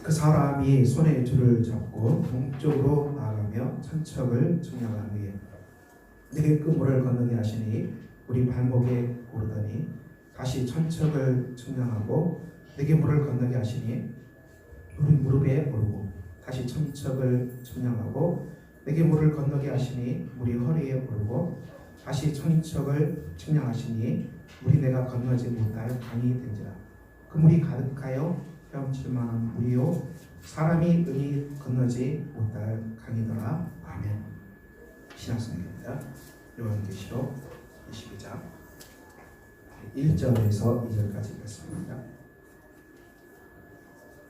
그 사람이 손에 줄을 잡고 동쪽으로 나아가며 천척을 측량한 후에 내게 그 물을 건너게 하시니 우리 발목에 오르더니 다시 천척을 측량하고 내게 물을 건너게 하시니 우리 무릎에 오르고 다시 천척을 측량하고 내게 물을 건너게 하시니 우리 허리에 오르고 다시 천척을 측량하시니 우리 내가 건너지 못할 강이 된지라. 그 물이 가득하여 헤엄칠 만한 물이요 사람이 능히 건너지 못할 강이더라. 아멘. 신약성경입니다. 요한계시록 22장 1절에서 2절까지 읽겠습니다.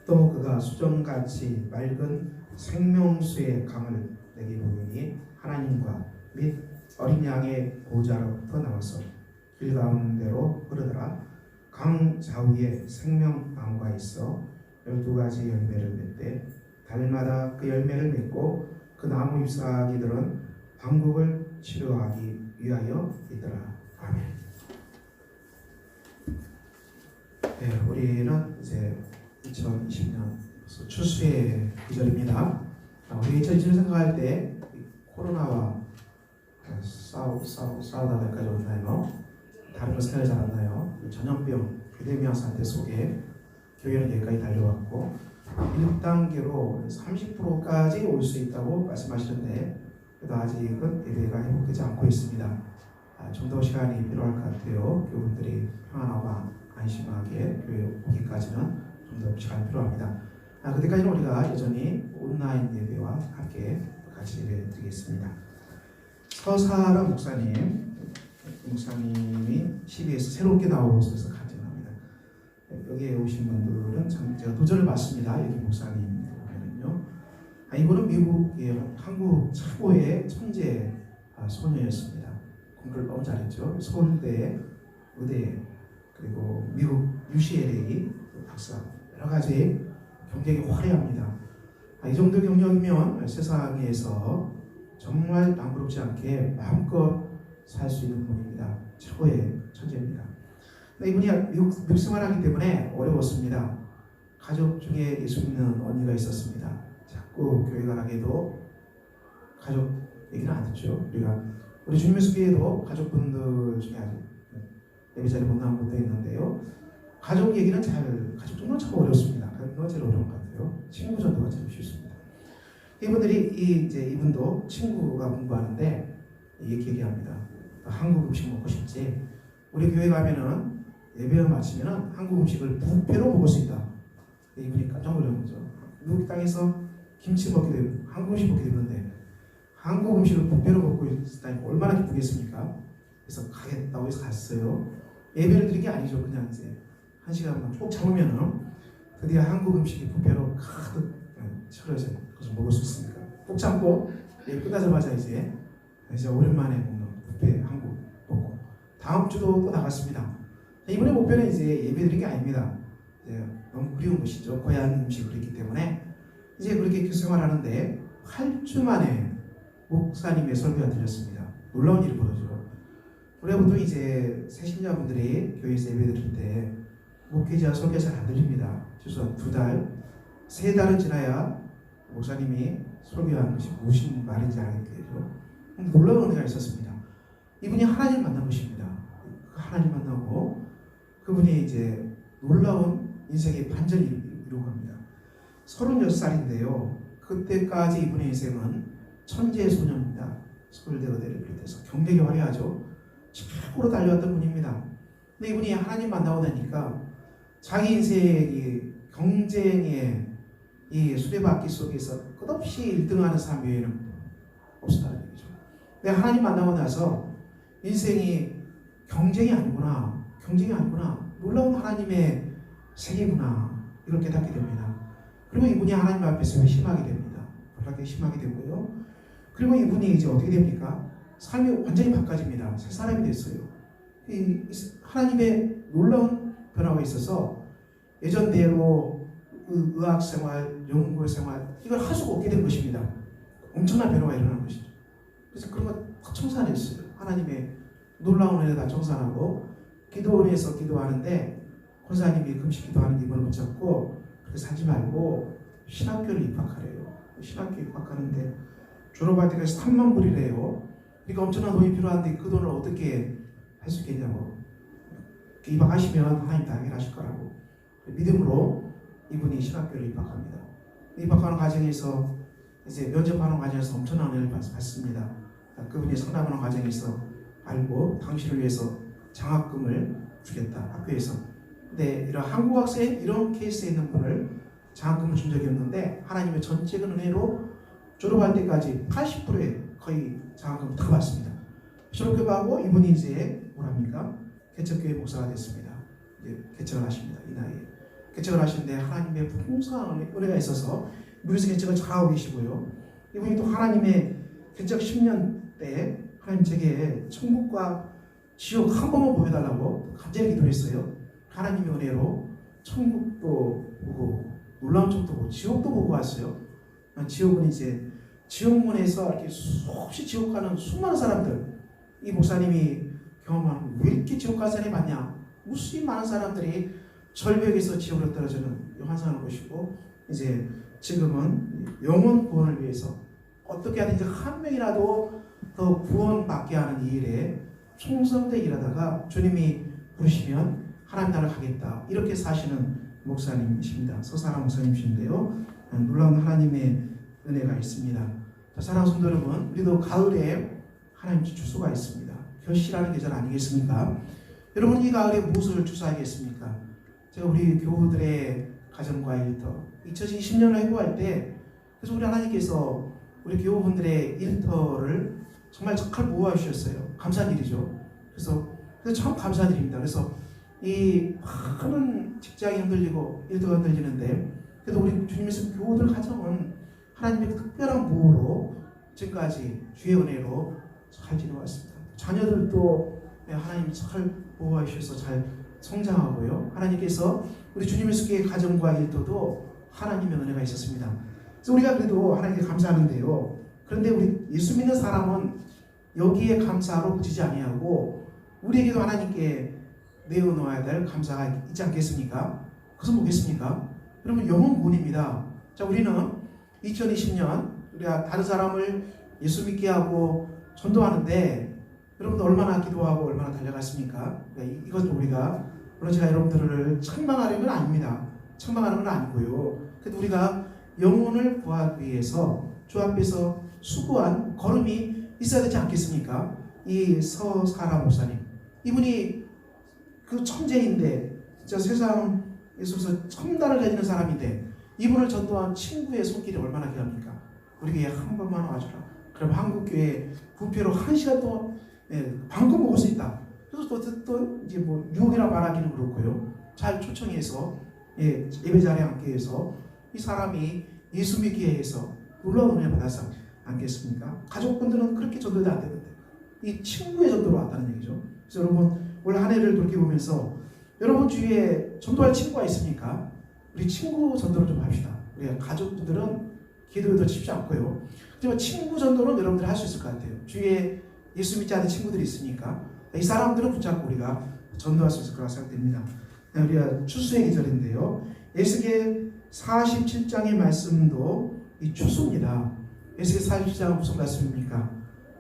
또 그가 수정같이 맑은 생명수의 강을 내게 보이니 하나님과 및 어린 양의 보좌로부터 나와서 길 가운데로 흐르더라. 강 좌우에 생명나무가 있어 12가지 열매를 맺되 달마다 그 열매를 맺고 그 나무 잎사귀들은 방국을 치료하기 위하여 있더라. 아멘. 네, 우리는 이제 2020년 추수의 계절입니다. 우리 2020년 생각할 때 코로나와 싸우다가 여기까지 왔나요? 다른 거 생각이 잘 안 나요. 전염병, 에피데미아 사태 속에 교회는 여기까지 달려왔고 1단계로 30%까지 올 수 있다고 말씀하시는데 그래도 아직은 예배가 회복되지 않고 있습니다. 좀 더 시간이 필요할 것 같아요. 교우분들이 평안하고 안심하게 교회 오기까지는 좀 더 시간이 필요합니다. 그때까지는 우리가 여전히 온라인 예배와 함께 같이 예배 드리겠습니다. 서사람 목사님이 CBS 새롭게 나오셔서 간증합니다. 여기에 오신 분들은 참 제가 도전을 받습니다. 여기 목사님 보면은요. 이분은 미국의 한국 최고의 천재 소녀였습니다. 공부를 너무 잘했죠. 서울대, 의대, 그리고 미국 UCLA 박사, 여러 가지 경력이 화려합니다. 이 정도 경력이면 세상에서 정말 남부럽지 않게 마음껏 살 수 있는 분입니다. 최고의 천재입니다. 이분이 미국 생활하기 때문에 어려웠습니다. 가족 중에 예수 믿는 언니가 있었습니다. 자꾸 교회 가라게도 가족 얘기는 안 듣죠. 우리 주님의 수비에도 가족분들 중에 아직 예배 자리 못 나온 분도 있는데요. 가족 얘기는 가족 정도는 참 어렵습니다. 그거 제일 어려운 것 같아요. 친구 정도가 제일 쉽습니다. 이분도 친구가 공부하는데 이렇게 얘기합니다. 한국 음식 먹고 싶지? 우리 교회 가면은 예배를 마치면은 한국 음식을 뷔페로 먹을 수 있다. 이분이 깜짝 놀란 거죠. 미국 땅에서 김치 먹게 되고 한국 음식 먹게 되는데 한국 음식을 뷔페로 먹고 있다니 얼마나 기쁘겠습니까? 그래서 가겠다고 해서 갔어요. 예배를 드린 게 아니죠. 그냥 이제 한 시간만 꼭 참으면은 드디어 한국 음식이 뷔페로 가득 차려져요. 그래서 먹을 수 있으니까 꼭 참고 끝나자마자 이제 오랜만에 먹는 뷔페 한국 먹고 다음 주도 또 나갔습니다. 이번에 목표는 이제 예배 드린 게 아닙니다. 너무 그리운 것이죠. 고향 음식을 그랬기 때문에 이제 그렇게 교생활하는데 8주 만에 목사님의 설교가 드렸습니다. 놀라운 일이 벌어지고 우리가 보통 이제 새신자분들이 교회에서 예배 드릴 때 목회자 설교 잘 안 들립니다. 최소한 2달, 3달은 지나야 목사님이 설교하는 것이 무슨 말인지 알게 되죠. 놀라운 은혜가 있었습니다. 이분이 하나님 만난 것입니다. 하나님 만나고 그분이 이제 놀라운 인생의 반전을 이루고 갑니다. 36살인데요. 그때까지 이분의 인생은 천재의 소년입니다. 서울대 의대를 비롯해서 경력이 화려하죠. 최고로 달려왔던 분입니다. 근데 이분이 하나님 만나고 나니까 자기 인생이 경쟁의 이 수레바퀴 속에서 끝없이 1등하는 삶 외에는 없었다는 얘기죠. 근데 하나님 만나고 나서 인생이 경쟁이 아니구나, 놀라운 하나님의 세계구나, 이걸 깨닫게 됩니다. 그리고 이분이 하나님 앞에서 회심하게 됩니다. 놀랍게 회심하게 되고요. 그리고 이분이 이제 어떻게 됩니까? 삶이 완전히 바꿔집니다. 새 사람이 됐어요. 하나님의 놀라운 변화가 있어서 예전대로 의학생활, 연구생활 이걸 할 수가 없게 된 것입니다. 엄청난 변화가 일어난 것이죠. 그래서 그런 거 다 청산했어요. 하나님의 놀라운 은혜를 다 청산하고 기도원에서 기도하는데 권사님이 금식 기도하는 이분을 붙잡고 그렇게 살지 말고 신학교를 입학하래요. 신학교 입학하는데 졸업할 때까지 3만 불이래요. 그러니까 엄청난 돈이 필요한데 그 돈을 어떻게 할 수 있겠냐고. 입학하시면 하나님 다 해결하실 거라고 믿음으로 이분이 신학교를 입학합니다. 입학하는 과정에서 이제 면접하는 과정에서 엄청난 은혜를 받습니다. 그분이 상담하는 과정에서 알고 당신을 위해서 장학금을 주겠다 학교에서. 근데 이런 한국 학생 이런 케이스에 있는 분을 장학금을 준 적이 없는데 하나님의 전적인 은혜로 졸업할 때까지 80%의 거의 장학금을 다 받습니다. 졸업하고 이분이 이제 뭐랍니까? 개척교회 목사가 됐습니다. 이제 개척을 하십니다. 이 나이에 개척을 하시는데 하나님의 풍성한 은혜가 있어서 무리에서 개척을 잘하고 계시고요. 이분이 또 하나님의 개척 10년 때 하나님 제게 천국과 지옥 한 번만 보여달라고 갑자기 기도했어요. 하나님의 은혜로 천국도 보고 놀라운 천국도 보고 지옥도 보고 왔어요. 지옥은 이제 지옥문에서 이렇게 수없이 지옥 가는 수많은 사람들, 이 목사님이 경험하는 왜 이렇게 지옥 가는 사람이 많냐? 무수히 많은 사람들이 절벽에서 지옥으로 떨어지는 환상을 보시고 이제 지금은 영혼 구원을 위해서 어떻게 하든지 한 명이라도 더 구원받게 하는 이 일에 충성되게 일하다가 주님이 부르시면 하나님 나라를 가겠다 이렇게 사시는 목사님이십니다. 서사람 목사님이신데요. 놀라운 하나님의 은혜가 있습니다. 사랑하는 성도 여러분, 우리도 가을에 하나님 주소가 있습니다. 결실하는 계절 아니겠습니까? 여러분 이 가을에 무엇을 주소하겠습니까? 제가 우리 교우들의 가정과 일터 2020년을 회고할 때 그래서 우리 하나님께서 우리 교우분들의 일터를 정말 잘 모아주셨어요. 감사한 일이죠. 그래서 참 감사한 일입니다. 그래서 이 많은 직장이 흔들리고 일터가 흔들리는데 그래도 우리 주님께서 교우들 가정은 하나님의 특별한 보호로 지금까지 주의 은혜로 잘 지내왔습니다. 자녀들도 하나님이 잘 보호해 주셔서 잘 성장하고요. 하나님께서 우리 주님의 가정과 일터도 하나님의 은혜가 있었습니다. 그래서 우리가 그래도 하나님께 감사하는데요. 그런데 우리 예수 믿는 사람은 여기에 감사로 그치지 아니하고 우리에게도 하나님께 내어놓아야 될 감사가 있지 않겠습니까? 그것은 뭐겠습니까? 여러분 영혼 구원입니다. 자, 우리는 2020년 우리가 다른 사람을 예수 믿게 하고 전도하는데 여러분들 얼마나 기도하고 얼마나 달려갔습니까? 이것도 우리가 물론 제가 여러분들을 책망하려는 건 아닙니다. 책망하는 건 아니고요. 그래도 우리가 영혼을 구하기 위해서 주 앞에서 수고한 걸음이 있어야 되지 않겠습니까? 이 서사라 목사님 이분이 그 천재인데 진짜 세상에서 첨단을 가지는 사람인데 이분을 전도한 친구의 손길이 얼마나 귀합니까? 우리 교회에 한 번만 와주라. 그럼 한국교회 부패로 1시간 동안 방금 먹을 수 있다. 그래서 또 이제 뭐 유혹이라 말하기는 그렇고요. 잘 초청해서 예배 자리에 앉게 해서 이 사람이 예수 믿기에 해서 놀라운 은혜를 받았지 않겠습니까? 가족분들은 그렇게 전도도 안 되는데 이 친구의 전도로 왔다는 얘기죠. 그래서 여러분 올 한 해를 돌이켜보면서 여러분 주위에 전도할 친구가 있습니까? 우리 친구 전도를 좀 합시다. 우리 가족분들은 기도해도 쉽지 않고요. 하지만 친구 전도는 여러분들이 할 수 있을 것 같아요. 주위에 예수 믿지 않는 친구들이 있으니까 이 사람들은 붙잡고 우리가 전도할 수 있을 거라고 생각됩니다. 우리가 추수의 계절인데요. 에스겔 47장의 말씀도 이 추수입니다. 에스겔 47장은 무슨 말씀입니까?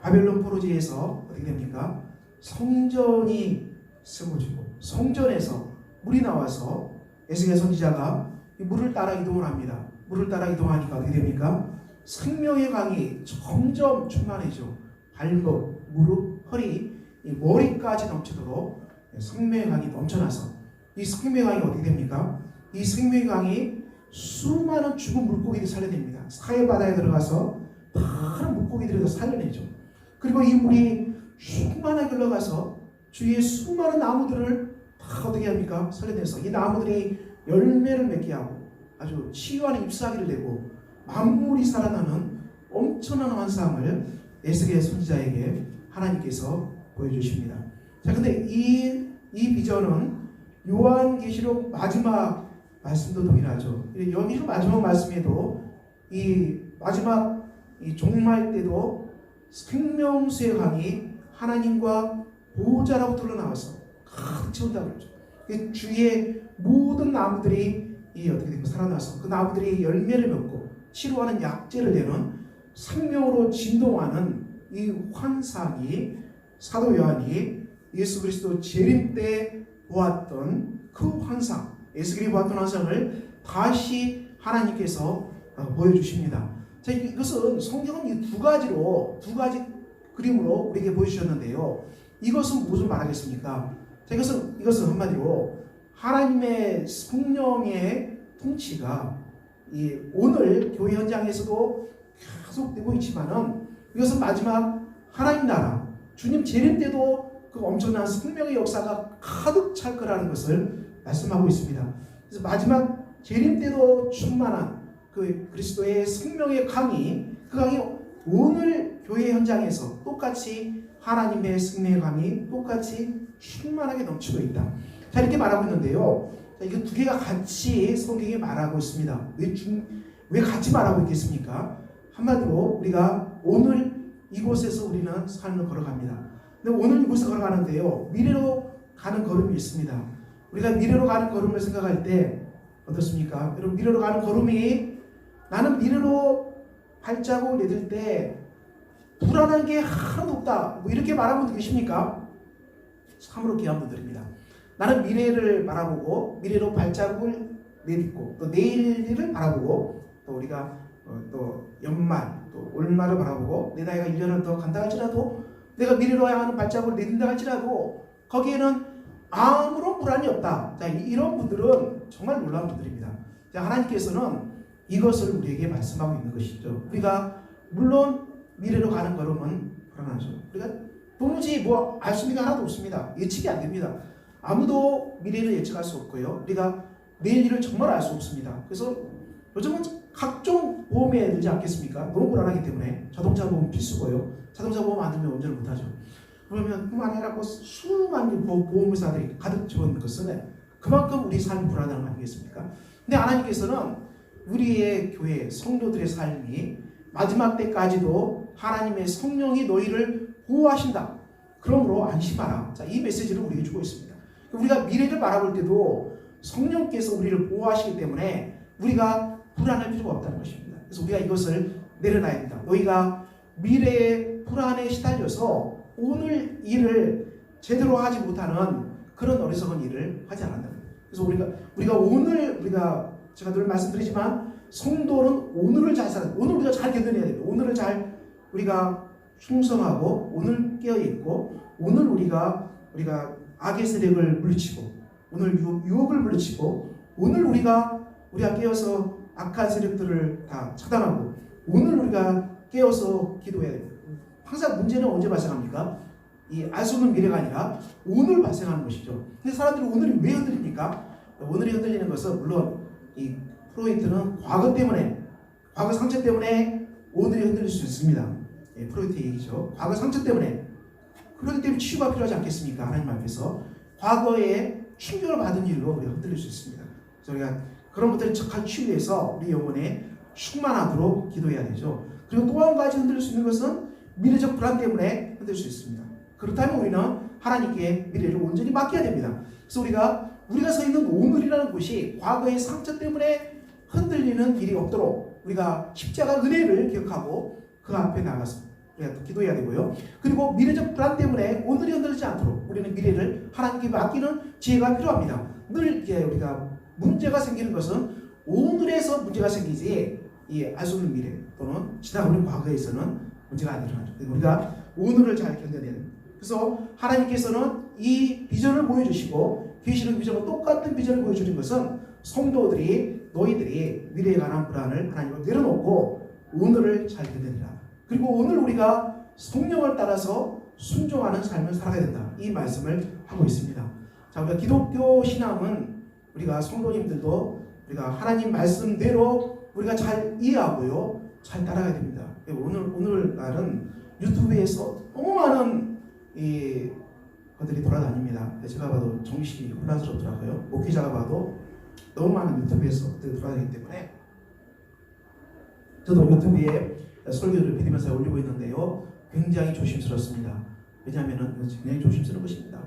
바벨론 포로지에서 어떻게 됩니까? 성전이 세워지고 성전에서 물이 나와서 에스겔 선지자가 이 물을 따라 이동을 합니다. 물을 따라 이동하니까 어떻게 됩니까? 생명의 강이 점점 충만해져 발목, 무릎, 허리, 이 머리까지 넘치도록 생명의 강이 넘쳐나서 이 생명의 강이 어떻게 됩니까? 이 생명의 강이 수많은 죽은 물고기들을 살려냅니다. 사해바다에 들어가서 많은 물고기들을 살려내죠. 그리고 이 물이 충만하게 흘러가서 주위의 수많은 나무들을 다 어떻게 합니까? 살려내서 이 나무들이 열매를 맺게 하고 아주 치유하는 잎사귀를 내고 만물이 살아나는 엄청난 환상을 에스겔 선지자에게 하나님께서 보여주십니다. 자, 근데 이 비전은 요한계시록 마지막 말씀도 동일하죠. 요한계시록 마지막 말씀에도 이 마지막 이 종말 때도 생명수의 강이 하나님과 보호자라고 드러나와서 가득 채운다고 그러죠. 주위의 모든 나무들이 이 어떻게 되고 살아나서 그 나무들이 열매를 맺고 치료하는 약재를 내는 생명으로 진동하는 이 환상이 사도 요한이 예수 그리스도 재림 때 보았던 그 환상, 에스겔이 보았던 환상을 다시 하나님께서 보여주십니다. 자, 이것은 성경은 이 두 가지 그림으로 우리에게 보여주셨는데요. 이것은 무슨 말하겠습니까? 자, 이것은 한마디로 하나님의 성령의 통치가 이 오늘 교회 현장에서도 계속되고 있지만은 이것은 마지막 하나님 나라 주님 재림 때도 그 엄청난 생명의 역사가 가득 찰 거라는 것을 말씀하고 있습니다. 그래서 마지막 재림 때도 충만한 그 그리스도의 생명의 강이 그 강이 오늘 교회 현장에서 똑같이 하나님의 생명의 강이 똑같이 충만하게 넘치고 있다. 자, 이렇게 말하고 있는데요. 자, 이거 두 개가 같이 성경이 말하고 있습니다. 왜 같이 말하고 있겠습니까? 한마디로 우리가 오늘 이곳에서 우리는 삶을 걸어갑니다. 근데 오늘 이곳에 걸어가는데요. 미래로 가는 걸음이 있습니다. 우리가 미래로 가는 걸음을 생각할 때 어떻습니까? 여러분, 미래로 가는 걸음이 나는 미래로 발자국을 내딜 때 불안한 게 하나도 없다. 뭐 이렇게 말하는 분들 계십니까? 참으로 귀한 분들입니다. 나는 미래를 바라보고 미래로 발자국을 내딛고 또 내일을 바라보고 또 우리가 또 연말 또 올말을 바라보고 내 나이가 1년을 더 간다 할지라도 내가 미래로 향하는 발자국을 내딛는다 할지라도 거기에는 아무런 불안이 없다. 자, 이런 분들은 정말 놀라운 분들입니다. 자, 하나님께서는 이것을 우리에게 말씀하고 있는 것이죠. 우리가 물론 미래로 가는 걸음은 불안하죠. 우리가 도무지 뭐 알 수 있는 게 하나도 없습니다. 예측이 안 됩니다. 아무도 미래를 예측할 수 없고요. 우리가 내일 일을 정말 알 수 없습니다. 그래서 요즘은 각종 보험에 들지 않겠습니까? 너무 불안하기 때문에 자동차 보험 필수고요. 자동차 보험 안 들면 운전을 못하죠. 그러면 그만 해라고 수많은 보험회사들이 가득 채운 것은 그만큼 우리 삶이 불안한 거 아니겠습니까? 근데 하나님께서는 우리의 교회 성도들의 삶이 마지막 때까지도 하나님의 성령이 너희를 보호하신다. 그러므로 안심하라. 자, 이 메시지를 우리에게 주고 있습니다. 우리가 미래를 바라볼 때도 성령께서 우리를 보호하시기 때문에 우리가 불안할 필요가 없다는 것입니다. 그래서 우리가 이것을 내려놔야 됩니다. 너희가 미래의 불안에 시달려서 오늘 일을 제대로 하지 못하는 그런 어리석은 일을 하지 않는다. 그래서 우리가 오늘 제가 늘 말씀드리지만 성도는 오늘을 잘 살아야 돼요. 오늘 우리가 잘 견뎌내야 돼요. 오늘을 잘 우리가 충성하고 오늘 깨어있고 오늘 우리가 악의 세력을 물리치고 오늘 유혹을 물리치고 오늘 우리가 깨어서 악한 세력들을 다 차단하고 오늘 우리가 깨어서 기도해야 됩니다. 항상 문제는 언제 발생합니까? 이 알 수 없는 미래가 아니라 오늘 발생하는 것이죠. 근데 사람들이 오늘이 왜 흔들립니까? 오늘이 흔들리는 것은 물론 이 프로이트는 과거 상처 때문에 오늘이 흔들릴 수 있습니다. 예, 프로이트의 얘기죠. 과거 상처 때문에. 그렇기 때문에 치유가 필요하지 않겠습니까? 하나님 앞에서 과거에 충격을 받은 일로 우리가 흔들릴 수 있습니다. 그래서 우리가 그런 것들을 척할 치유해서 우리 영혼에 충만하도록 기도해야 되죠. 그리고 또 한 가지 흔들릴 수 있는 것은 미래적 불안 때문에 흔들릴 수 있습니다. 그렇다면 우리는 하나님께 미래를 온전히 맡겨야 됩니다. 그래서 우리가 서 있는 오늘이라는 곳이 과거의 상처 때문에 흔들리는 일이 없도록 우리가 십자가 은혜를 기억하고 그 앞에 나가서 우리가 기도해야 되고요. 그리고 미래적 불안 때문에 오늘이 흔들리지 않도록 우리는 미래를 하나님께 맡기는 지혜가 필요합니다. 늘 우리가 문제가 생기는 것은 오늘에서 문제가 생기지 알 수 없는 미래 또는 지나가는 과거에서는 문제가 안 일어나죠. 우리가 오늘을 잘 견뎌내야 됩니다. 그래서 하나님께서는 이 비전을 보여주시고 계시록 비전과 똑같은 비전을 보여주는 것은 너희들이 미래에 관한 불안을 하나님으로 내려놓고 오늘을 잘 견뎌내라. 그리고 오늘 우리가 성령을 따라서 순종하는 삶을 살아야 된다. 이 말씀을 하고 있습니다. 자, 우리가 기독교 신앙은 우리가 성도님들도 우리가 하나님 말씀대로 우리가 잘 이해하고요, 잘 따라가야 됩니다. 오늘날은 유튜브에서 너무 많은 것들이 돌아다닙니다. 제가 봐도 정신이 혼란스럽더라고요. 목회자가 봐도 너무 많은 유튜브에서 것들이 돌아다니기 때문에 저도 유튜브에 설교를 비디면서 올리고 있는데요. 굉장히 조심스럽습니다. 왜냐하면 굉장히 조심스러운 것입니다.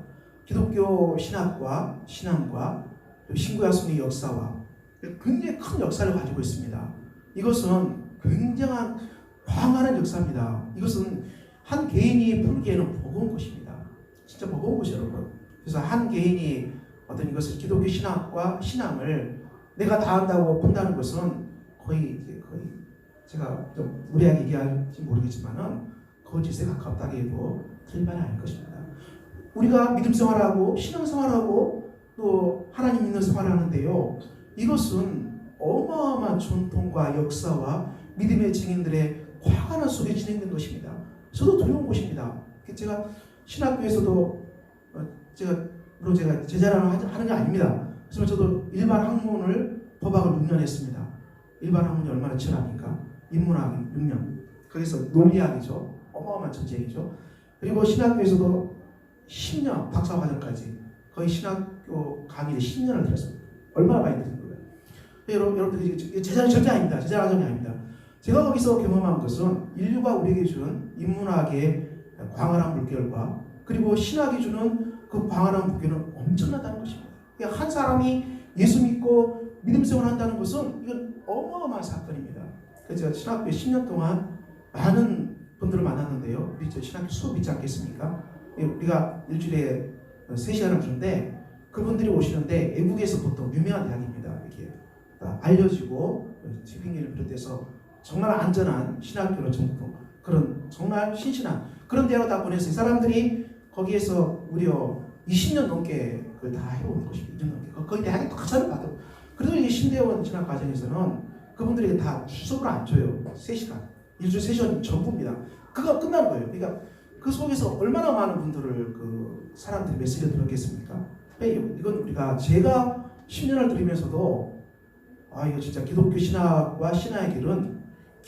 기독교 신학과 신앙과 신구약성의 역사와 굉장히 큰 역사를 가지고 있습니다. 이것은 굉장한 광활한 역사입니다. 이것은 한 개인이 풀기에는 버거운 것입니다. 진짜 버거운 것이에요, 여러분. 그래서 한 개인이 어떤 이것을 기독교 신학과 신앙을 내가 다 한다고 푼다는 것은 거의 제가 좀 무리하게 얘기할지 모르겠지만은 거짓에 가깝다고 해도 틀린 말이 아닐 것입니다. 우리가 믿음 생활하고 신앙 생활하고 또 하나님 믿는 생활을 하는데요. 이것은 어마어마한 전통과 역사와 믿음의 증인들의 광활한 속에 진행된 것입니다. 저도 두려운 것입니다. 제가 신학교에서도 물론 제가 제자랑을 하는 게 아닙니다. 그래서 저도 일반 학문을 법학을 6년 했습니다. 일반 학문이 얼마나 치열합니까? 인문학 6년. 거기서 논리학이죠. 어마어마한 전쟁이죠. 그리고 신학교에서도 10년 박사과정까지 거의 신학교 강의를 10년을 들었습니다. 얼마나 많이 들은 거예요. 여러분들이 제자는 절대 아닙니다. 제자 과정이 아닙니다. 제가 거기서 경험한 것은 인류가 우리에게 준 인문학의 광활한 물결과 그리고 신학이 주는 그 광활한 물결은 엄청나다는 것입니다. 그러니까 한 사람이 예수 믿고 믿음 생활을 한다는 것은 이건 어마어마한 사건입니다. 그래서 제가 신학교에 10년 동안 많은 분들을 만났는데요. 우리 신학교 수업 있지 않겠습니까? 우리가 일주일에 3시간을 주는데 그분들이 오시는데 외국에서 보통 유명한 대학입니다. 이렇게 알려지고 집행일을 비롯해서 정말 안전한 신학교로 전통 그런 정말 신신한 그런 데로 다 보내서 이 사람들이 거기에서 무려 20년 넘게 그걸 다 해오는 것입니다. 20년 넘게. 거기 대학에 학사를 받아. 그래도 이게 신대원 진학 과정에서는 그분들에게 다 수업을 안 줘요. 3시간. 일주일 3시간 전부입니다. 그거 끝나는 거예요. 그러니까 그 속에서 얼마나 많은 분들을 그 사람들이 메시지를 들었겠습니까? 이건 제가 10년을 들으면서도 이거 진짜 기독교 신학과 신화의 길을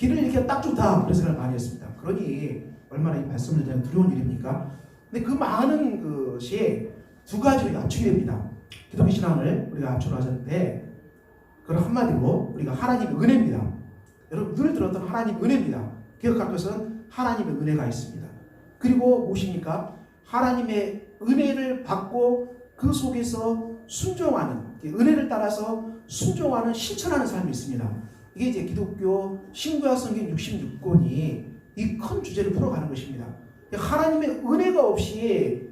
이렇게 딱 좋다 그런 생각을 많이 했습니다. 그러니 얼마나 이 말씀을 드리면 두려운 일입니까? 근데 그 많은 것이 두 가지로 압축이 됩니다. 기독교 신앙을 우리가 압축을 하셨는데 그걸 한마디로 우리가 하나님의 은혜입니다. 여러분 늘 들었던 하나님의 은혜입니다. 기억할 것은 하나님의 은혜가 있습니다. 그리고 무엇입니까? 하나님의 은혜를 받고 그 속에서 순종하는 은혜를 따라서 순종하는 실천하는 삶이 있습니다. 이게 이제 기독교 신구약 성경 66권이 이 큰 주제를 풀어가는 것입니다. 하나님의 은혜가 없이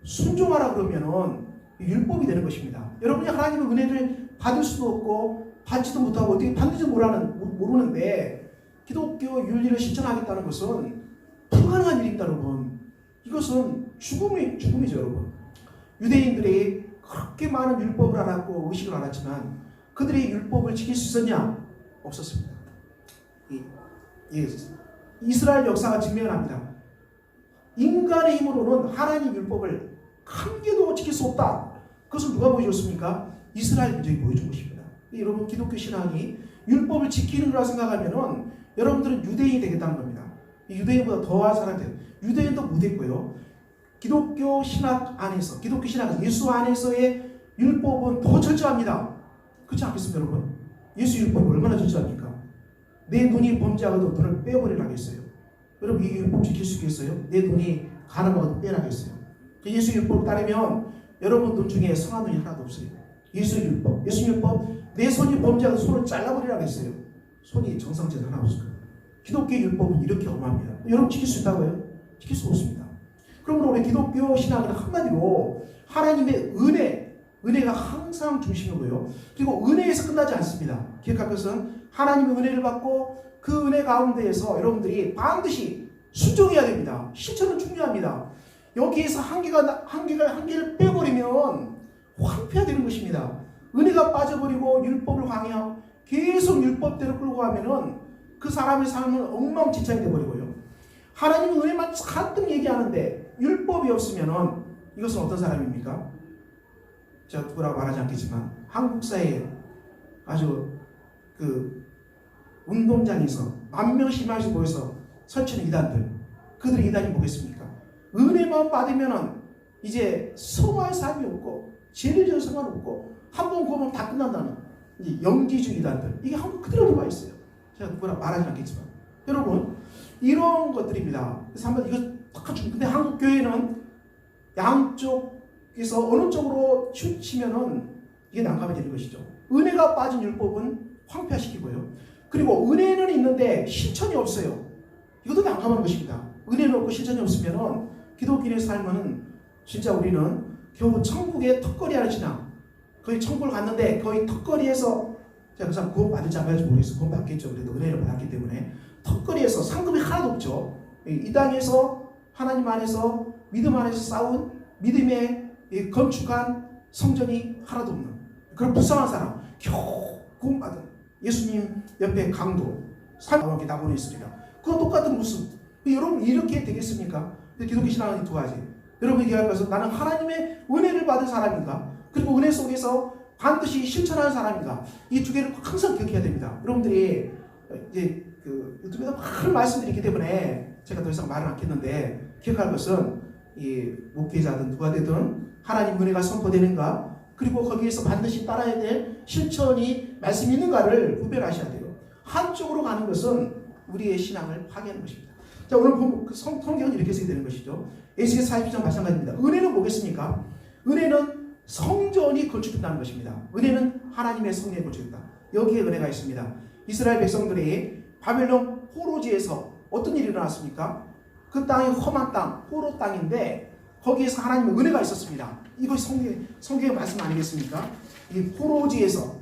순종하라 그러면은 율법이 되는 것입니다. 여러분이 하나님의 은혜를 받을 수도 없고 받지도 못하고 어떻게 받는지 모르는데 기독교 윤리를 실천하겠다는 것은 불가능한 일입니다, 여러분. 이것은 죽음이죠, 여러분. 유대인들이 그렇게 많은 율법을 알았고 의식을 알았지만 그들이 율법을 지킬 수 있었냐? 없었습니다. 이스라엘 역사가 증명을 합니다. 인간의 힘으로는 하나님 율법을 한 개도 지킬 수 없다. 그것을 누가 보여줬습니까? 이스라엘 민족이 보여준 것입니다. 여러분 기독교 신앙이 율법을 지키는 거라 생각하면은 여러분들은 유대인이 되겠다는 겁니다. 유대인보다 더한 사람들, 유대인도 못했고요. 기독교 신학 안에서 예수 안에서의 율법은 더 철저합니다. 그렇지 않겠습니까, 여러분? 예수 율법이 얼마나 철저합니까? 내 눈이 범죄하고도 눈을 빼어버리라 했어요. 여러분 이 율법 지킬 수 있겠어요? 내 눈이 가늠하고도 빼라겠어요. 예수 율법 따르면 여러분 눈 중에 성한 눈이 하나도 없어요. 예수 율법 내 손이 범죄하고 손을 잘라버리라고 했어요. 손이 정상적인 하나 없어요. 기독교 율법은 이렇게 엄합니다. 여러분 지킬 수 있다고요? 지킬 수 없습니다. 그러므로 우리 기독교 신앙은 한마디로 하나님의 은혜가 항상 중심이고요. 그리고 은혜에서 끝나지 않습니다. 기억할 것은 하나님의 은혜를 받고 그 은혜 가운데에서 여러분들이 반드시 순종해야 됩니다. 실천은 중요합니다. 여기에서 한계를 빼버리면 황폐화되는 것입니다. 은혜가 빠져버리고 율법을 강요하고 계속 율법대로 끌고 가면은 그 사람의 삶은 엉망진창이 되어버리고요. 하나님의 은혜만 잔뜩 얘기하는데 율법이 없으면은 이것은 어떤 사람입니까? 제가 누구라고 말하지 않겠지만 한국 사회에 아주 운동장에서 만 명씩 모여서 설치는 이단들, 그들의 이단이 뭐겠습니까? 은혜만 받으면은 이제 성화의 삶이 없고 죄를 지을 생활 없고 한 번 구하면 다 끝난다는 이제 영지주의 이단들, 이게 한국 그대로 들어와 있어요. 제가 누구라고 말하지 않겠지만 여러분 이런 것들입니다. 그래서 한번 이거 근데 한국 교회는 양쪽에서 어느 쪽으로 치면은 이게 난감해지는 것이죠. 은혜가 빠진 율법은 황폐화시키고요. 그리고 은혜는 있는데 실천이 없어요. 이것도 난감한 것입니다. 은혜는 없고 실천이 없으면 기독인의 삶은 진짜 우리는 겨우 천국의 턱걸이 하는 신앙, 거의 천국을 갔는데 거의 턱걸이에서 제가 그 사람 구원 받을지 안 받을지 모르겠어요. 구원 받겠죠. 그래도 은혜를 받았기 때문에 턱걸이에서 상급이 하나도 없죠. 이 땅에서 하나님 안에서 믿음 안에서 싸운 믿음의 건축한 성전이 하나도 없는 그런 불쌍한 사람, 겨우 구원받은 예수님 옆에 강도 삶을 나보내 있으리라. 그건 똑같은 모습. 여러분 이렇게 되겠습니까? 기독교 신앙은 두 가지. 여러분 얘기할 것은 나는 하나님의 은혜를 받은 사람인가? 그리고 은혜 속에서 반드시 실천하는 사람인가? 이 두 개를 항상 기억해야 됩니다. 여러분들이 이제 그 유튜브에서 많은 말씀들이 있기 때문에 제가 더 이상 말을 않겠는데 기억할 것은 이 목회자든 누가 되든 하나님 은혜가 선포되는가? 그리고 거기에서 반드시 따라야 될 실천이 말씀이 있는가를 구별하셔야 돼요. 한쪽으로 가는 것은 우리의 신앙을 파괴하는 것입니다. 자, 오늘 보면 성경은 이렇게 쓰게 되는 것이죠. 에스겔 42장 마찬가지입니다. 은혜는 뭐겠습니까? 은혜는 성전이 건축된다는 것입니다. 은혜는 하나님의 성전이 건축된다. 여기에 은혜가 있습니다. 이스라엘 백성들이 바벨론 포로지에서 어떤 일이 일어났습니까? 그 땅이 험한 땅, 포로 땅인데 거기에서 하나님의 은혜가 있었습니다. 이것이 성경의 말씀 아니겠습니까? 이 포로지에서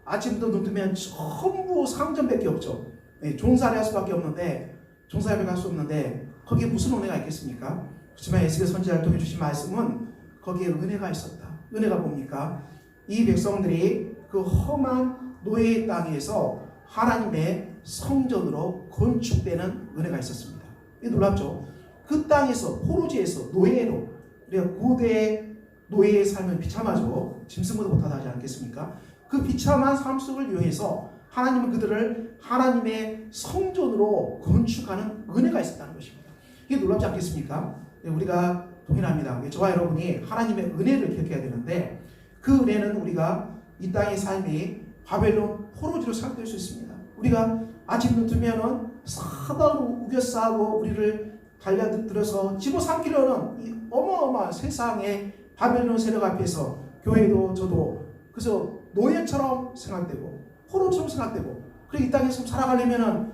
아침부터 눈 뜨면 전부 상점밖에 없죠. 종살이 할 수밖에 없는데 종살이 할 수 없는데 거기에 무슨 은혜가 있겠습니까? 그렇지만 에스겔 선지자를 통해 주신 말씀은 거기에 은혜가 있었다. 은혜가 뭡니까? 이 백성들이 그 험한 노예의 땅에서 하나님의 성전으로 건축되는 은혜가 있었습니다. 이게 놀랍죠? 그 땅에서 포로지에서 노예로 우리가 고대 노예의 삶은 비참하죠. 짐승보다 못하다 하지 않겠습니까? 그 비참한 삶 속을 이용해서 하나님은 그들을 하나님의 성전으로 건축하는 은혜가 있었다는 것입니다. 이게 놀랍지 않겠습니까? 우리가 동일합니다. 저와 여러분이 하나님의 은혜를 기억해야 되는데 그 은혜는 우리가 이 땅의 삶이 바벨론 포로지로 생각될 수 있습니다. 우리가 아침 눈 뜨면은 사방으로 우겨싸고 우리를 달려들어서 집어삼키려는 이 어마어마한 세상의 바벨론 세력 앞에서 교회도 저도 그래서 노예처럼 생각되고 포로처럼 생각되고 그리고 이 땅에서 살아가려면은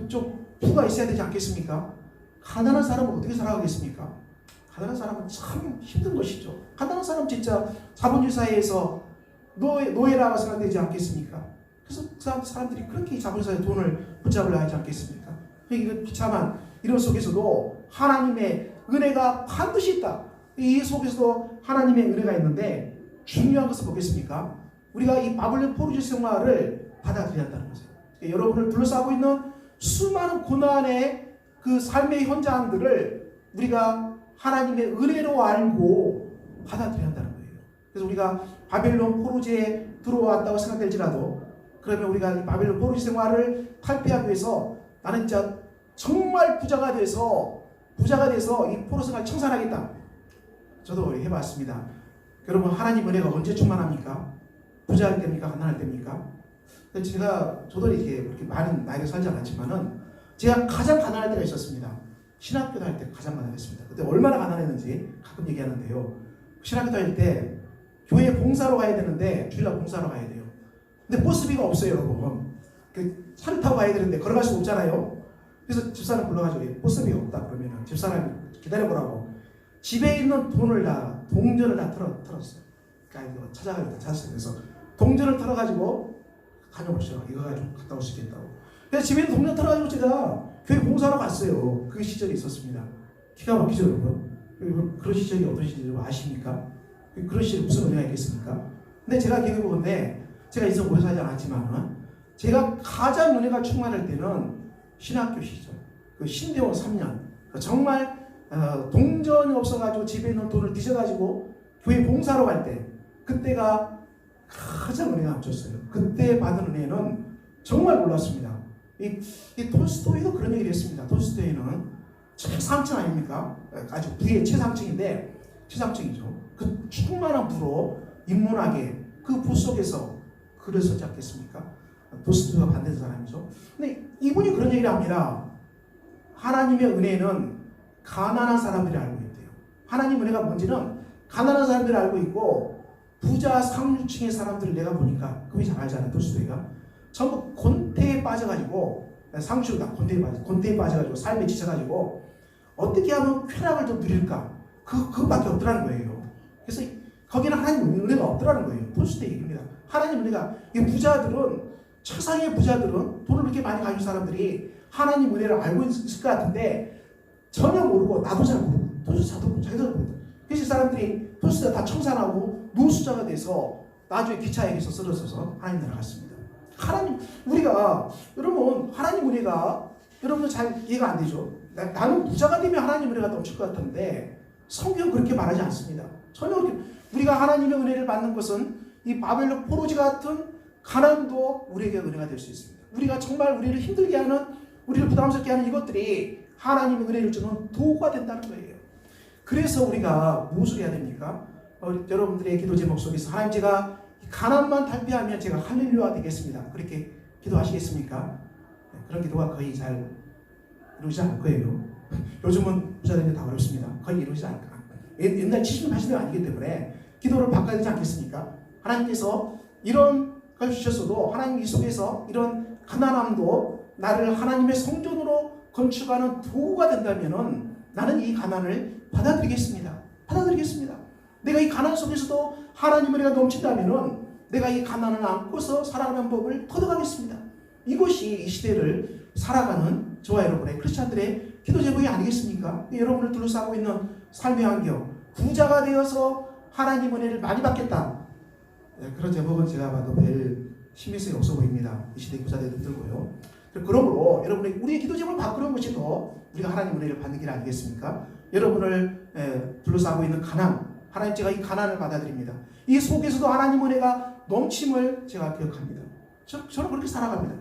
좀 부가 있어야 되지 않겠습니까? 가난한 사람은 어떻게 살아가겠습니까? 가난한 사람은 참 힘든 것이죠. 가난한 사람 진짜 자본주의 사회에서 노예라고 생각되지 않겠습니까? 그래서 사람들이 그렇게 자본주의 사회에 돈을 붙잡으려 하지 않겠습니까? 이런 비참한 이런 속에서도 하나님의 은혜가 반드시 있다. 이 속에서도 하나님의 은혜가 있는데 중요한 것은 뭐겠습니까? 우리가 이 바벨론 포로지 생활을 받아들여야 한다는 거죠. 여러분을 둘러싸고 있는 수많은 고난의 그 삶의 현장들을 우리가 하나님의 은혜로 알고 받아들여야 한다는 거예요. 그래서 우리가 바벨론 포로지에 들어왔다고 생각될지라도 그러면 우리가 이 바벨론 포로지 생활을 탈피하기 위해서 나는 진짜 정말 부자가 돼서 이 포로 생활 청산하겠다. 저도 해봤습니다. 여러분 하나님 은혜가 언제 충만합니까? 부자할 때입니까? 가난할 때입니까? 저도 이렇게 그렇게 많은 나이를 살지 않았지만은 제가 가장 가난할 때가 있었습니다. 신학교 다닐 때 가장 가난했습니다. 그때 얼마나 가난했는지 가끔 얘기하는데요. 신학교 다닐 때 교회 봉사로 가야 되는데 주일날 봉사로 가야 돼요. 근데 버스비가 없어요, 여러분. 차를 타고 가야 되는데 걸어갈 수 없잖아요. 그래서 집사람 불러가지고 버스비가 없다 그러면 집사람이 기다려보라고 집에 있는 돈을 다 동전을 다 털었어요. 그러니까 찾았어요. 그래서 동전을 털어가지고 다녀보시죠. 이거 가지고 갔다 올 수 있겠다고. 그래서 집에 있는 동전 털어가지고 제가 교회 봉사로 갔어요. 그 시절이 있었습니다. 기가 막히죠, 여러분. 그런 시절이 어떤 시절인지 아십니까? 그런 시절이 무슨 은혜가 있겠습니까? 근데 제가 기억해보는데 제가 인생 오래 살지 않았지만 제가 가장 은혜가 충만할 때는 신학교 시절, 그 신대원 3년, 정말 동전이 없어가지고 집에 있는 돈을 뒤져가지고 교회 봉사로 갈 때, 그때가 가장 은혜가 넘쳤어요. 그때 받은 은혜는 정말 놀랐습니다. 이 톨스토이도 그런 얘기를 했습니다. 톨스토이는 최상층 아닙니까? 아주 부의 최상층이죠. 그 충만한 부로 인문학의 그 부 속에서 글을 쓰지 않겠습니까? 톨스토이가 반대된 사람이죠. 근데 이분이 그런 얘기를 합니다. 하나님의 은혜는 가난한 사람들이 알고 있대요. 하나님 은혜가 뭔지는 가난한 사람들이 알고 있고 부자 상류층의 사람들을 내가 보니까 그게 잘 알잖아요. 돌스토이가 전부 곤태에 빠져가지고 상류층다 곤태에 빠져가지고 삶에 지쳐가지고 어떻게 하면 쾌락을 더 누릴까 그것밖에 없더라는 거예요. 그래서 거기는 하나님 은혜가 없더라는 거예요. 돌스토이 얘기입니다. 하나님 은혜가 부자들은 최상의 부자들은 돈을 그렇게 많이 가진 사람들이 하나님 은혜를 알고 있을 것 같은데 전혀 모르고 나도 잘 모르고 자기도 잘 모르고 그래서 사람들이 돌스토이가 다 청산하고 노숙자가 돼서 나중에 기차역에서 쓰러져서 하나님 나라 갔습니다. 하나님 우리가 여러분 하나님 은혜가 여러분들 잘 이해가 안 되죠. 나는 부자가 되면 하나님 은혜가 넘칠 것 같은데 성경은 그렇게 말하지 않습니다. 전혀 그렇게 우리가 하나님의 은혜를 받는 것은 이 바벨론 포로지 같은 가난도 우리에게 은혜가 될 수 있습니다. 우리가 정말 우리를 힘들게 하는 우리를 부담스럽게 하는 이것들이 하나님의 은혜를 주는 도구가 된다는 거예요. 그래서 우리가 무엇을 해야 됩니까? 여러분들의 기도 제목 속에서 하나님 제가 가난만 탈피하면 제가 할렐루야 되겠습니다. 그렇게 기도하시겠습니까? 그런 기도가 거의 잘 이루어지지 않을 거예요. 요즘은 부자들이 다 어렵습니다. 거의 이루어지지 않을 거예요. 옛날 70, 80년 아니기 때문에 기도를 바꿔야 되지 않겠습니까? 하나님께서 이런 걸 주셨어도 하나님 이 속에서 이런 가난함도 나를 하나님의 성전으로 건축하는 도구가 된다면은 나는 이 가난을 받아들이겠습니다. 내가 이 가난 속에서도 하나님의 은혜가 넘친다면은 내가 이 가난을 안고서 살아가는 법을 터득하겠습니다. 이것이 이 시대를 살아가는 저와 여러분의 크리스찬들의 기도 제목이 아니겠습니까? 여러분을 둘러싸고 있는 삶의 환경, 부자가 되어서 하나님 은혜를 많이 받겠다. 그런 제목은 제가 봐도 별 신빙성이 없어 보입니다. 이 시대 부자들이 힘들고요. 그러므로 여러분의 우리의 기도 제목을 바꾸는 것이 더 우리가 하나님 은혜를 받는 길 아니겠습니까? 여러분을 둘러싸고 있는 가난, 하나님 제가 이 가난을 받아들입니다. 이 속에서도 하나님 은혜가 넘침을 제가 기억합니다. 저는 그렇게 살아갑니다.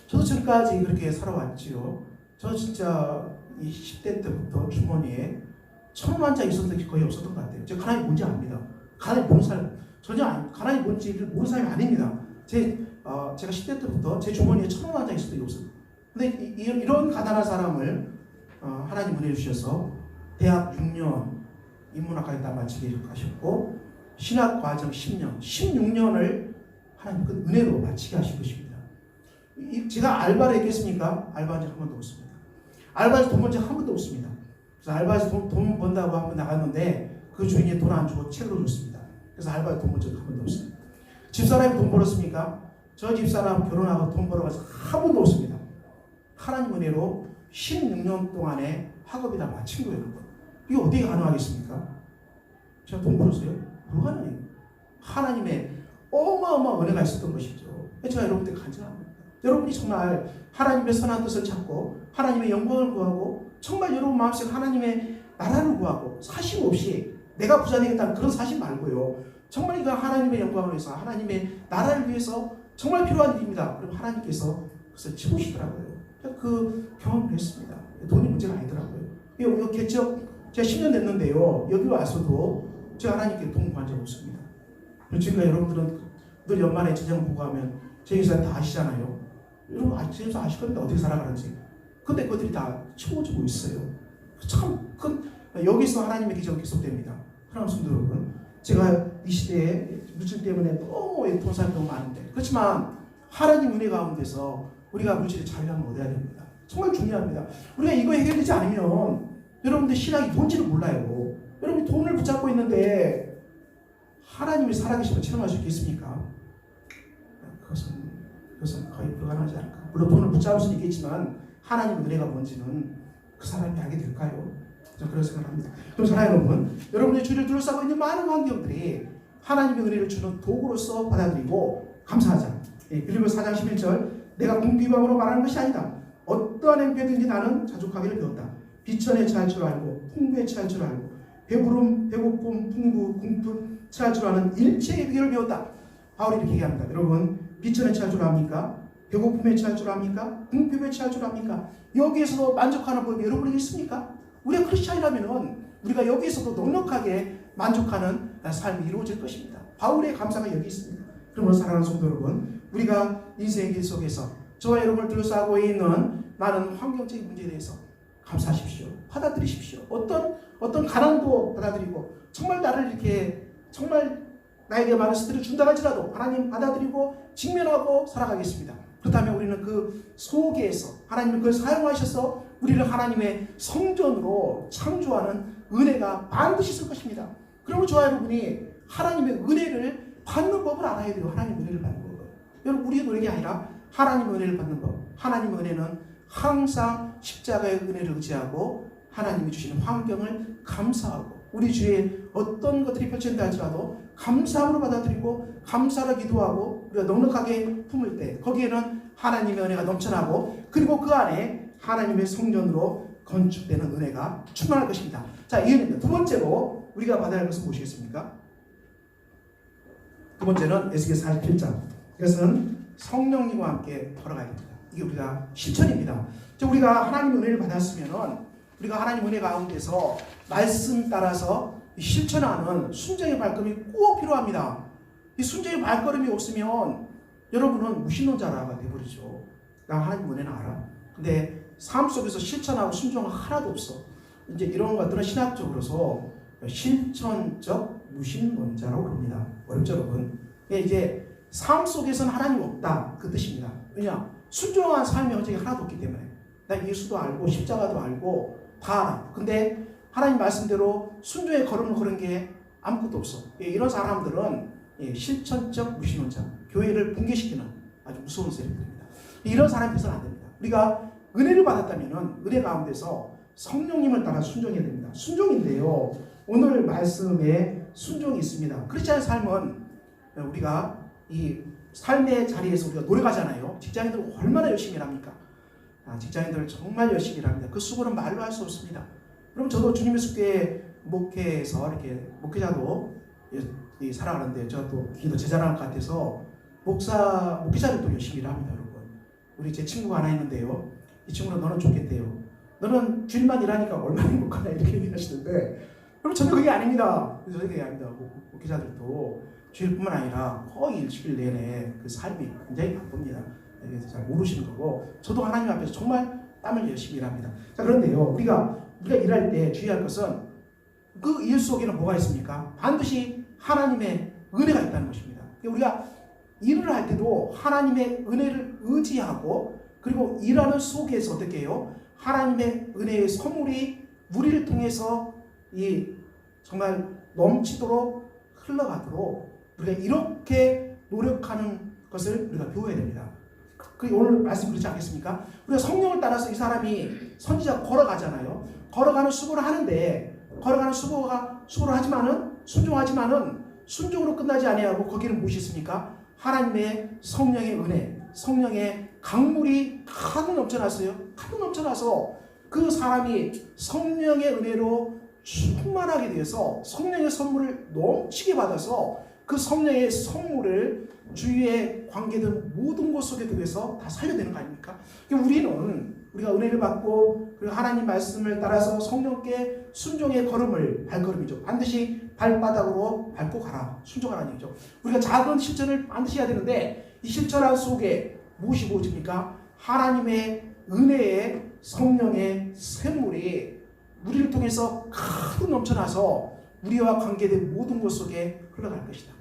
저도 지금까지 그렇게 살아왔지요. 저 진짜 이 10대 때부터 주머니에 1,000원짜리 있었던 게 거의 없었던 것 같아요. 제가 가난이 뭔지 압니다. 가난이 뭔 삶, 전혀 가난이 뭔지를 모르는 사람이 아닙니다. 제가 10대 때부터 제 주머니에 1,000원짜리 있었던 게 없어요. 근데 이런 가난한 사람을 하나님 은혜 주셔서 대학 6년 인문학과에 다 마치게 하셨고 신학 과정 10년, 16년을 하나님 그 은혜로 마치게 하신 것입니다. 제가 알바를 했겠습니까? 알바한 적 한 번도 없습니다. 알바에서 돈 번 적 한 번도 없습니다. 그래서 알바에서 돈 번다고 한번 나갔는데 그 주인이 돈 안 주고 책으로 줬습니다. 그래서 알바에서 돈 번 적 한 번도 없습니다. 집사람이 돈 벌었습니까? 저 집사람 결혼하고 돈 벌어가지고 한 번도 없습니다. 하나님 은혜로 16년 동안의 학업이 다 마친 거예요. 이게 어떻게 가능하겠습니까? 제가 돈 벌었어요? 불가능해요. 하나님의 어마어마한 은혜가 있었던 것이죠. 제가 여러분들 간증합니다. 여러분이 정말 하나님의 선한 뜻을 찾고 하나님의 영광을 구하고 정말 여러분 마음속에 하나님의 나라를 구하고 사심 없이 내가 부자 되겠다는 그런 사심 말고요. 정말 이거 하나님의 영광을 위해서 하나님의 나라를 위해서 정말 필요한 일입니다. 그럼 하나님께서 그것을 채우시더라고요. 그 경험을 했습니다. 돈이 문제가 아니더라고요. 여기 개척 제가 10년 됐는데요. 여기 와서도 제가 하나님께 돈 구한 적 없습니다. 지금까지 여러분들은 늘 연말에 재정 보고하면 제 회사 다 아시잖아요. 여러분 제 회사 아실 겁니다. 어떻게 살아가는지. 근데 그들이 다 채워지고 있어요. 참 여기서 하나님의 기적은 계속됩니다. 사랑하는 성도 여러분, 제가 이 시대에 물질 때문에 너무 돈 사람이 너무 많은데 그렇지만 하나님 은혜 가운데서 우리가 물질의 자유함을 얻어야 됩니다. 정말 중요합니다. 우리가 이거 해결되지 않으면 여러분들 신앙이 뭔지를 몰라요. 여러분이 돈을 붙잡고 있는데 하나님이 살아계시면 체험할 수 있겠습니까? 그것은 거의 불가능하지 않을까. 물론 돈을 붙잡을 수는 있겠지만 하나님의 은혜가 뭔지는 그 사람이 알게 될까요? 저는 그런 생각을 합니다. 그럼 사랑하는 여러분, 여러분의 주위를 둘러싸고 있는 많은 환경들이 하나님의 은혜를 주는 도구로서 받아들이고 감사하자. 빌립보서 4장 11절 내가 궁핍함으로 말하는 것이 아니다. 어떠한 행패든지 나는 자족하기를 배웠다. 비천에 처할 줄 알고 풍부에 처할 줄 알고 배부름, 배고픔, 풍부, 궁핍 처할 줄 아는 일체의 비결을 배웠다. 바울이 이렇게 얘기합니다. 여러분 비천에 처할 줄 압니까? 배고픔에 처할 줄 압니까? 궁핍에 처할 줄 압니까? 여기에서도 만족하는 법이 여러분에게 있습니까? 우리가 크리스찬이라면 우리가 여기에서도 넉넉하게 만족하는 삶이 이루어질 것입니다. 바울의 감사가 여기 있습니다. 그러므로 사랑하는 성도 여러분, 우리가 인생의 길 속에서 저와 여러분을 둘러싸고 있는 많은 환경적인 문제에 대해서 감사하십시오. 받아들이십시오. 어떤 가난도 받아들이고 정말 나를 이렇게 정말 나에게 많은 스트레스를 준다 할지라도 하나님 받아들이고 직면하고 살아가겠습니다. 그렇다면 우리는 그 속에서 하나님이 그걸 사용하셔서 우리를 하나님의 성전으로 창조하는 은혜가 반드시 있을 것입니다. 그러므로 저와 여러분이 하나님의 은혜를 받는 법을 알아야 돼요. 하나님의 은혜를 받는 법을. 여러분 우리의 노력이 아니라 하나님의 은혜를 받는 법. 하나님의 은혜는 항상 십자가의 은혜를 의지하고 하나님이 주시는 환경을 감사하고 우리 주위에 어떤 것들이 펼쳐진다 할지라도 감사함으로 받아들이고 감사로 기도하고 우리가 넉넉하게 품을 때 거기에는 하나님의 은혜가 넘쳐나고 그리고 그 안에 하나님의 성전으로 건축되는 은혜가 충만할 것입니다. 자, 이 은혜입니다. 두 번째로 우리가 받아야 할 것은 무엇이겠습니까? 두 번째는 에스겔 47장. 이것은 성령님과 함께 걸어가야 됩니다. 이게 우리가 실천입니다. 우리가 하나님의 은혜를 받았으면은 우리가 하나님 은혜 가운데서 말씀 따라서 실천하는 순종의 발걸음이 꼭 필요합니다. 이 순종의 발걸음이 없으면 여러분은 무신론자가 되어버리죠. 나 하나님 은혜는 알아. 근데 삶 속에서 실천하고 순종은 하나도 없어. 이제 이런 것들은 신학적으로서 실천적 무신론자라고 부릅니다. 어렵죠, 여러분? 이제 삶 속에서는 하나님 없다 그 뜻입니다. 왜냐? 순종한 삶의 현장이 하나도 없기 때문에. 나 예수도 알고 십자가도 알고 다 알아. 근데 하나님 말씀대로 순종의 걸음을 걸은 게 아무것도 없어. 이런 사람들은 실천적 무신론자, 교회를 붕괴시키는 아주 무서운 세력들입니다. 이런 사람이 돼서는 안 됩니다. 우리가 은혜를 받았다면 은혜 가운데서 성령님을 따라 순종해야 됩니다. 순종인데요. 오늘 말씀에 순종이 있습니다. 크리스찬의 삶은 우리가 이 삶의 자리에서 우리가 노력하잖아요. 직장인들 얼마나 열심히 일합니까? 직장인들 정말 열심히 일합니다. 그 수고는 말로 할 수 없습니다. 그럼 저도 주님의 숙교에 목회에서 이렇게 목회자도 살아가는데 제가 또 기도 제자랑 같아서 목회자를 또 열심히 일합니다, 여러분. 우리 제 친구가 하나 있는데요. 이 친구는 너는 좋겠대요. 너는 주일만 일하니까 얼마나 행복하나 이렇게 얘기하시는데 여러분 전혀 그게 아닙니다. 그래서 그게 아닙니다. 목회자들도 주일뿐만 아니라 거의 일주일 내내 그 삶이 굉장히 바쁩니다. 잘 모르시는 거고 저도 하나님 앞에서 정말 땀을 열심히 일합니다. 자, 그런데요. 우리가 일할 때 주의할 것은 그 일 속에는 뭐가 있습니까? 반드시 하나님의 은혜가 있다는 것입니다. 우리가 일을 할 때도 하나님의 은혜를 의지하고 그리고 일하는 속에서 어떻게 해요? 하나님의 은혜의 선물이 우리를 통해서 정말 넘치도록 흘러가도록 우리가 이렇게 노력하는 것을 우리가 배워야 됩니다. 오늘 말씀 그렇지 않겠습니까? 우리가 성령을 따라서 이 사람이 선지자 걸어가잖아요. 걸어가는 수고를 하는데 걸어가는 수고를 하지만은 순종하지만은 순종으로 끝나지 아니하고 거기는 무엇이 있습니까? 하나님의 성령의 은혜, 성령의 강물이 가득 넘쳐났어요. 가득 넘쳐나서 그 사람이 성령의 은혜로 충만하게 되어서 성령의 선물을 넘치게 받아서 그 성령의 선물을 주위에 관계된 모든 곳 속에 두고서 다 살려내는 거 아닙니까? 우리가 은혜를 받고 그리고 하나님 말씀을 따라서 성령께 순종의 발걸음이죠. 반드시 발바닥으로 밟고 가라. 순종하라는 얘기죠. 우리가 작은 실천을 반드시 해야 되는데 이 실천한 속에 무엇이 무엇입니까? 하나님의 은혜의 성령의 샘물이 우리를 통해서 가득 넘쳐나서 우리와 관계된 모든 곳 속에 흘러갈 것이다.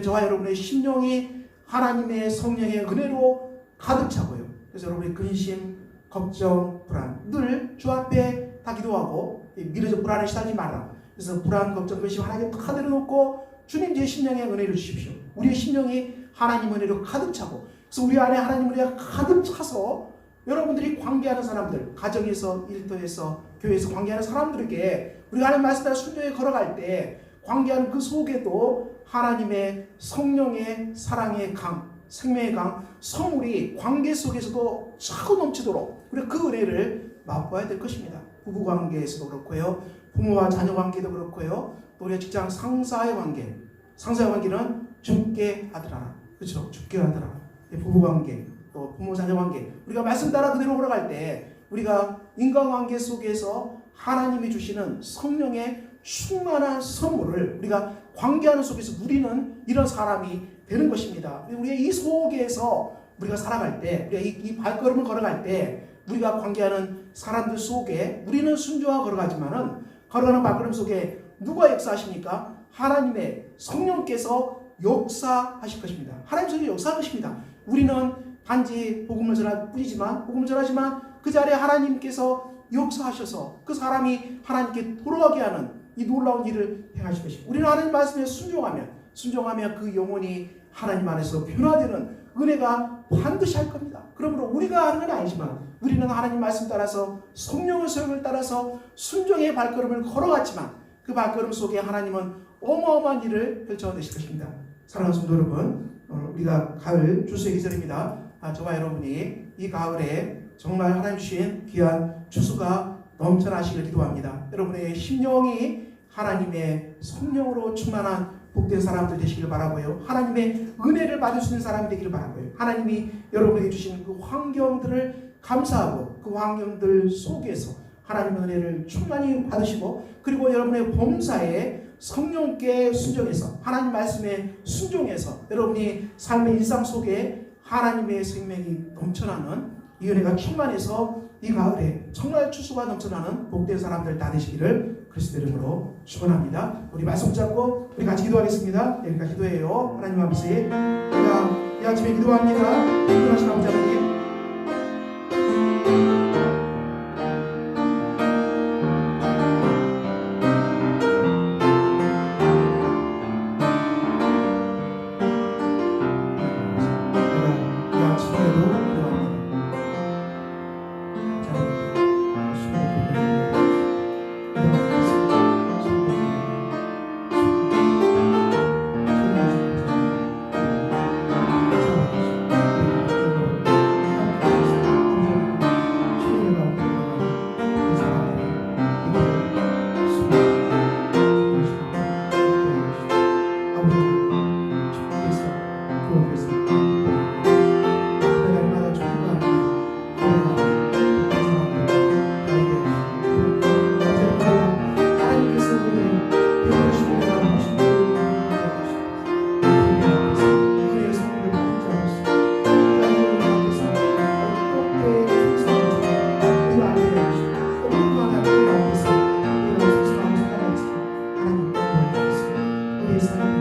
저와 여러분의 심령이 하나님의 성령의 은혜로 가득 차고요. 그래서 여러분의 근심, 걱정, 불안 늘 주 앞에 다 기도하고 미래적 불안에 시달리지 마라. 그래서 불안, 걱정, 근심 하나님께 다 내려놓고 주님 제 심령의 은혜를 주십시오. 우리의 심령이 하나님 은혜로 가득 차고 그래서 우리 안에 하나님 은혜가 가득 차서 여러분들이 관계하는 사람들, 가정에서, 일터에서, 교회에서 관계하는 사람들에게 우리가 하나님 말씀 따라 순종에 걸어갈 때 관계하는 그 속에도 하나님의 성령의 사랑의 강, 생명의 강, 성물이 관계 속에서도 차고 넘치도록 우리가 그 은혜를 맛봐야 될 것입니다. 부부관계에서도 그렇고요. 부모와 자녀 관계도 그렇고요. 또 우리의 직장 상사의 관계, 상사의 관계는 죽게 하더라. 그렇죠? 죽게 하더라. 부부관계, 또 부모 자녀 관계. 우리가 말씀 따라 그대로 걸어갈 때 우리가 인간관계 속에서 하나님이 주시는 성령의 충만한 선물을 우리가 관계하는 속에서 누리는 이런 사람이 되는 것입니다. 우리의 이 속에서 우리가 살아갈 때, 우리가 이 발걸음을 걸어갈 때 우리가 관계하는 사람들 속에 우리는 순종하고 걸어가지만은 걸어가는 발걸음 속에 누가 역사하십니까? 하나님의 성령께서 역사하실 것입니다. 하나님 속에 역사할 것입니다. 우리는 단지 복음을 전할 뿐이지만, 복음을 전하지만 그 자리에 하나님께서 역사하셔서 그 사람이 하나님께 돌아가게 하는 이 놀라운 일을 행하실 것입니다. 우리는 하나님 말씀에 순종하면 그 영혼이 하나님 안에서 변화되는 은혜가 반드시 할 겁니다. 그러므로 우리가 하는 건 아니지만 우리는 하나님 말씀 따라서 성령의 소용을 따라서 순종의 발걸음을 걸어갔지만 그 발걸음 속에 하나님은 어마어마한 일을 펼쳐내실 것입니다. 사랑하는 성도 여러분, 우리가 가을 추수의 계절입니다. 저와 여러분이 이 가을에 정말 하나님 주신 귀한 추수가 넘쳐나시기를 기도합니다. 여러분의 심령이 하나님의 성령으로 충만한 복된 사람들 되시길 바라고요. 하나님의 은혜를 받을 수 있는 사람이 되기를 바라고요. 하나님이 여러분에게 주신 그 환경들을 감사하고 그 환경들 속에서 하나님의 은혜를 충만히 받으시고, 그리고 여러분의 범사에 성령께 순종해서 하나님 말씀에 순종해서 여러분이 삶의 일상 속에 하나님의 생명이 넘쳐나는 이 은혜가 충만해서 이 가을에 정말 추수가 넘쳐나는 복된 사람들 다 되시기를 그리스도 이름으로 축원합니다. 우리 말씀 잡고 우리 같이 기도하겠습니다. 여기까지 기도해요. 하나님 아버지, 우리가 이 아침에 기도합니다. 기도하신 아버지 하나님, 예수